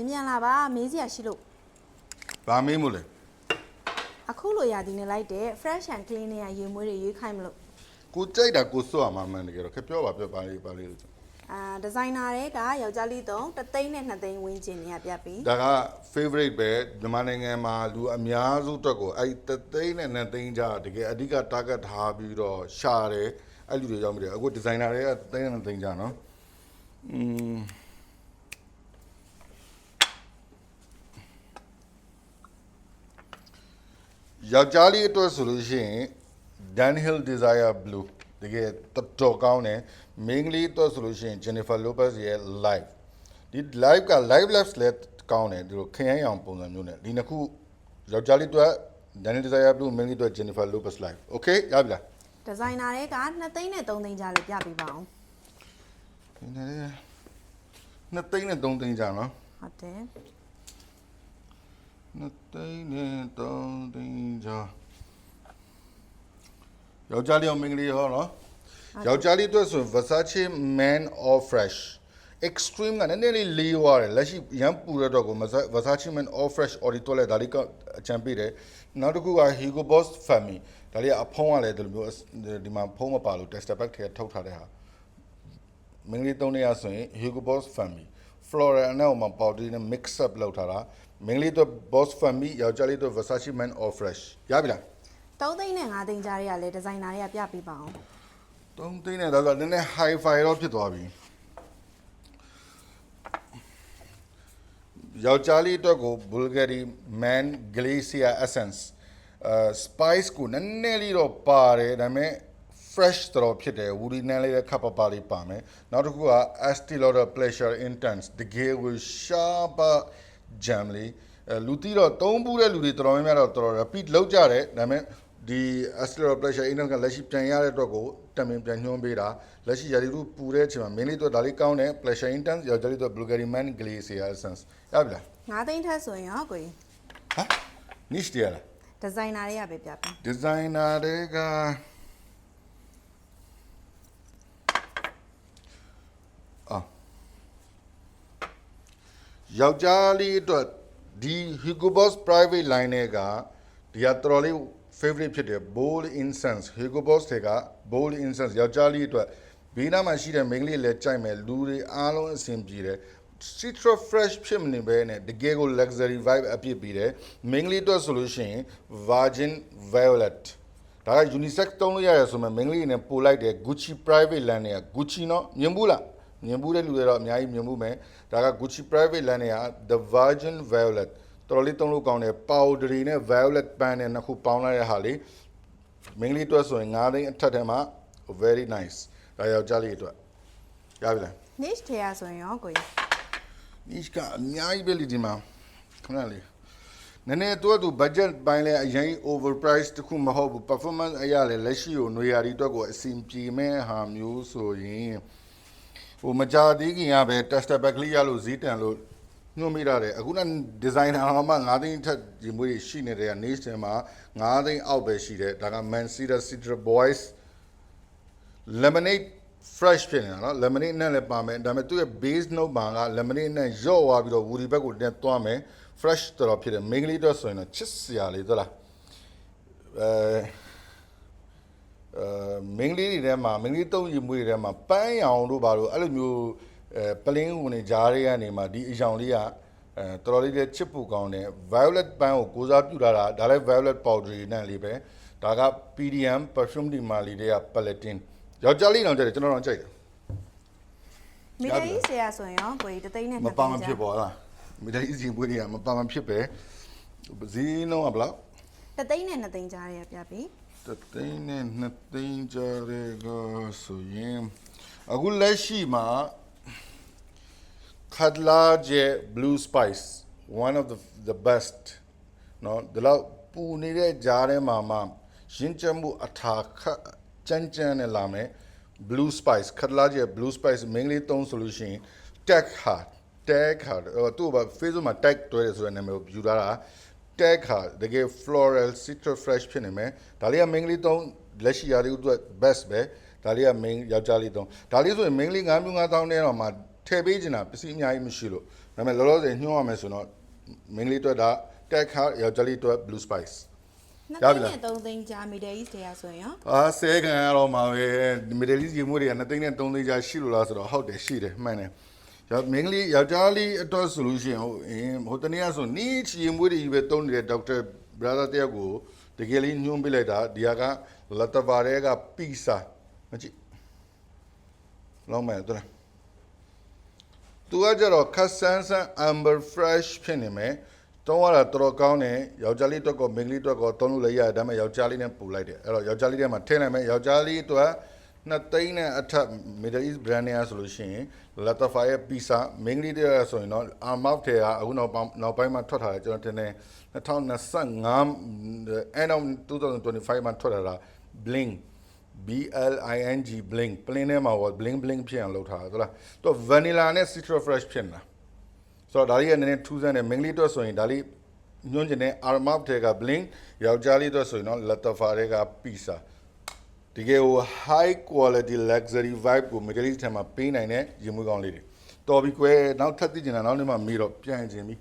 မြင်လာပါမေးစရာရှိလို့ ဘာမေးမို့လဲ အခုလိုရာသီနဲ့လိုက်တဲ့ fresh and clean နဲ့ရေမွေးတွေရွေးခိုင်းမလို့ ကိုကြိုက်တာကိုစွတ်ရမှာမှန်တယ်ကြတော့ခက်ပြောပါပါလေးလို့ ဒီဇိုင်နာတွေကယောက်ျားလေးတုံး3သိန်းနဲ့2သိန်းဝန်းကျင်နေရပြပြီ ဒါက favorite ပဲမြန်မာနိုင်ငံမှာလူအများစုအတွက်ကိုအဲ့3သိန်းနဲ့2သိန်းကြားတကယ်အဓိက target ထားပြီးတော့ရှာတယ်အဲ့လူတွေရောက်ပြီအခု designer တွေက3သိန်းနဲ့2သိန်းကြားနော်ယောက်ျားလေးအတွက်ဆိုလို့ရှိရင် Dunhill Desire Blue တကယ်တော်ကောင်းတယ်မိန်းကလေးအတွက်ဆိုလို့ရှိရင် Jennifer Lopez ရဲ့ live ဒီ live က live left လက်ကောင်းတယ်ဒီလိုခရမ်းရောင်ပုံစံမျိုးနဲ့ဒီနှစ်ခုယောက်ျားလေးအတွက် Dunhill Desire Blue မိန်းကလေးအတွက် Jennifer Lopez live okay ရပြီလား ဒီဇိုင်နာတွေက2သိန်းနဲ့3သိန်းကြားလေးပြပေးပါအောင် ဒီနေ့2သိန်းနဲ့3သိန်းကြားနော် ဟုတ်တယ် 2သိန်းနဲ့3သိန်းကြားယောက်ျားလေးရောမိန်းကလေးရောနော်ယောက်ျားလေးအတွက်ဆို Versace Man All Fresh extreme ကနည်းနည်းလေးလေးွားတယ်လက်ရှိရန်ပူရတော့ကို Versace Man All Fresh Audi တော့လဲဒါလေးကအချမ်းပေးတယ်နောက်တစ်ခုက Hugo Boss Family ဒါလေးကအဖုံးကလည်းဒီလိုမျိုးဒီမှာဖုံးမပါလို့ tester pack ထဲထုတ်ထားတဲ့ဟာမိန်းကလေး3နေရဆိုရင် Hugo Boss Family Floral အနောက်မှာပေါတီနဲ့ mix up လုပ်ထားတာမိန်းကလေးတို့ Boss Family ယောက်ျားလေးတို့ Versace Man All Fresh ရပြီလား3သိန်းနဲ့5သိန်းကြားတွေကလည်းဒီဇိုင်နာတွေကပြပေးပါအောင် 3သိန်းနဲ့ဒါဆိုနည်းနည်း high fi တော့ဖြစ်သွားပြီယောက်ျားလေးအတွက်ကို Bulgari Man Glacier Essence spice ကိုနည်းနည်းလေးတော့ပါတယ်ဒါပေမဲ့ fresh တော့ဖြစ်တယ် woody နဲ့လေးခပ်ပါလေးပါမယ်နောက်တစ်ခုက Estee Lauder Pleasure Intense တကယ်ကို sharp jam လေးလူတီတော့သုံးဘူးတဲ့လူတွေတော်တော်များများတော့တော်တော် repeat လောက်ကြတယ်ဒါပေမဲ့ဒီ Estee Lauder Pleasure Intense ကလက်ရှိပြန်ရတဲ့အတွက်ကိုတမင်ပြန်ညွှန်းပေးတာလက်ရှိရာသီဥတုပူတဲ့အချိန်မှာမင်းလေးတို့ဒါလေးကောင်းတယ် Pleasure Intense ယောက်ျားလေးတို့ Bulgari Man Glacier Essence ရပြီလား5သိန်းထက်ဆိုရင်ရောကိုကြီး ဟာ niche တရားလား ဒီဇိုင်နာတွေကပဲပြပေး designer တွေကယောက်ျားလေးအတွက်ဒီ Hugo Boss private line တွေကဒီကတော်တော်လေး favorite ဖြစ်တယ် bold incense Hugo Boss တွေက bold incense ယောက်ျားလေးအတွက်ဘေးနားမှာရှိတဲ့မိန်းကလေးလည်းကြိုက်မယ်လူတွေအားလုံးအဆင်ပြေတယ် citra fresh ဖြစ်မနေဘဲနဲ့တကယ်ကို luxury vibe အပြည့်ပေးတယ်မိန်းကလေးအတွက်ဆိုလို့ရှိရင် virgin violet ဒါက unisex သုံးလို့ရတယ်ဆိုမှမိန်းကလေးနဲ့ပို့လိုက်တယ် Gucci private line တွေက Gucci เนาะမြင်ဘူးလားမြင်ဘူးတဲ့လူတွေတော့အများကြီးမြင်ဘူးမယ်ဒါက Gucci private line တွေက the virgin violet တော်တော်လေးသုံးလို့ကောင်းတယ် powdery နဲ့ violet ပန်းနဲ့နှစ်ခုပေါင်းလိုက်တဲ့ဟာလေးမိန်းကလေးအတွက်ဆိုရင်9သိန်းအထက်ထဲမှာ very nice ဒါယောက်ျားလေးအတွက်ရပြီလား niche ထဲရဆိုရင်ရောကိုကြီး niche ကအများကြီးပဲလေဒီမှာခဏလေးနည်းနည်းတော့သူ budget ပိုင်းလဲအရင် overpriced တခုမဟုတ်ဘူး performance အရာလဲလက်ရှိကိုຫນွေရာဒီအတွက်ကိုအဆင်ပြေမဲ့ဟာမျိုးဆိုရင်ဟိုမကြသေးခင်ကပဲ tester pack လေးရလို့ဈေးတန်လို့ညွှန်မိရတယ်အခုက designer ဟောမှ9သိန်းထက်ဒီမွေးရှိနေတဲ့က niche ထဲမှာ9သိန်းအောက်ပဲရှိတယ်ဒါက Mancera Citra Boys lemonade fresh ဖြစ်နေတာနော် lemonade နဲ့လည်းပါမယ်ဒါပေမဲ့သူ့ရဲ့ base note မှာက lemonade နဲ့ရော့သွားပြီးတော့ woody ဘက်ကိုတက်သွားမယ် fresh တော်ဖြစ်တယ် main လေးတော့ဆိုရင်တော့ချစ်စရာလေးသလားmain လေးတွေထဲမှာ main လေးသုံးရီမွေးတွေထဲမှာပန်းရောင်တို့ဘာလို့အဲ့လိုမျိုးပလင်းဝင်နေကြားတွေကနေမှဒီအရောင်လေးကတော်တော်လေးချစ်ဖို့ကောင်းတယ် violet ပန်းကိုကိုစားပြုထားတာဒါလည်း violet powder နဲ့လေးပဲဒါက PDM perfume ဒီမာလီတွေက Palatin ယောက်ျားလေးတောင်ကြိုက်တယ်ကျွန်တော်တော့ကြိုက်တယ်မီဒလီဆရာဆိုရင်ရောကိုကြီး3သိန်းနဲ့2သိန်း မပါမဖြစ်ပေါ်လားမိသားစုစီပွေးတွေကမပါမဖြစ်ပဲဈေးနှုန်းကဘယ်လောက်3သိန်းနဲ့2သိန်းကြားတွေကပြပေး3သိန်းနဲ့2သိန်းကြားတွေကဆိုရင်အခုလက်ရှိမှာ Khadlaje Blue Spice one of the best နော်ဒီလောက်ပူနေတဲ့ကြားထဲမှာမှရင်းချက်မှုအထာခကြမ်းနဲ့လာမယ် Blue Spice Khadlaje Blue Spice မင်းလေးသုံးဆိုလို့ရှိရင် tag hardသူ့ဘာ Facebook မှာ tag တွဲတယ်ဆိုတဲ့နာမည်ကိုယူထားတာ tag ဟာတကယ် floral citra fresh ဖြစ်နေမယ်ဒါလေးကမင်းကလေးသုံးလက်ရှိရာသီဥတု best ပဲဒါလေးကမင်းယောက်ျားလေးသုံးဒါလေးဆိုရင်မင်းကလေး9,000နဲ့တော့မှထ ထည့်ပေးချင်တာပစ္စည်းအများကြီးမရှိလို့ဒါပေမဲ့လောလောဆယ်ညှိုးရမယ်ဆိုတော့ mainly အတွက်ဒါ tech card ယောက်ျားလေးအတွက် blue spice 2သိန်းနဲ့3သိန်းကြား Middle East တွေကဆိုရင်ရော ဆဲခံရတော့မှာပဲ Middle East ရေမိုးတွေက2သိန်းနဲ့3သိန်းကြားရှိလို့လားဆိုတော့ဟုတ်တယ်ရှိတယ်မှန်တယ်mainly ယောက်ျားလေးအတွက်ဆိုလို့ရှိရင်ဟိုတနေ့ကဆိုနီးချီရေမိုးတွေပဲတုံးနေတဲ့ Dr. Brother တယောက်ကိုတကယ်လေးညွှန်းပေးလိုက်တာဒီကလတ်တဘာတွေကပီဆာမကြည့်လောင်းမယ်တော်သူကကြတော့ခတ်ဆန်းဆန်း amber fresh ဖြစ်နေမယ်တုံးရတာတော်တော်ကောင်းတယ်ယောက်ျားလေးအတွက်ကောမိန်းကလေးအတွက်ကောတုံးလို့လည်းရတယ်ဒါပေမဲ့ယောက်ျားလေးနဲ့ပူလိုက်တယ်အဲ့တော့ယောက်ျားလေးထဲမှာထည့်လိုက်မယ်ယောက်ျားလေးအတွက်2သိန်းနဲ့အထက် Middle East brand တွေကဆိုလို့ရှိရင် Latafa ရဲ့ pizza မိန်းကလေးတွေဆိုရင်တော့ Armaf ထဲကအခုနောက်ပိုင်းမှာထွက်ထားတယ်ကျွန်တော်တင်တယ်2025 end of 2025မှာထွက်လာတာ bling BLING bling plain ထဲမှာ bling bling ဖြစ်အောင်လုပ်ထားတာဟုတ်လားသူ vanilla နဲ့ citrus fresh ဖြစ်နေတာဆိုတော့ဒါလေးကနည်းနည်းထူးဆန်းတယ်မိန်းကလေးတို့ဆိုရင်ဒါလေးညွှန်းကျင်တဲ့ Armaf ထဲက bling ယောက်ျားလေးတို့ဆိုရင်တော့ Latafa ထဲက pizzaတကယ်ကို high quality luxury vibe ကို Middle East ထဲမှာပေးနိုင်တဲ့ရေမွေးကောင်းလေးတွေတော်ပြီကွယ်နောက်ထပ်သိကျင်တာနောက်နေ့မှမေးတော့ပြန်ကျင်ပြီ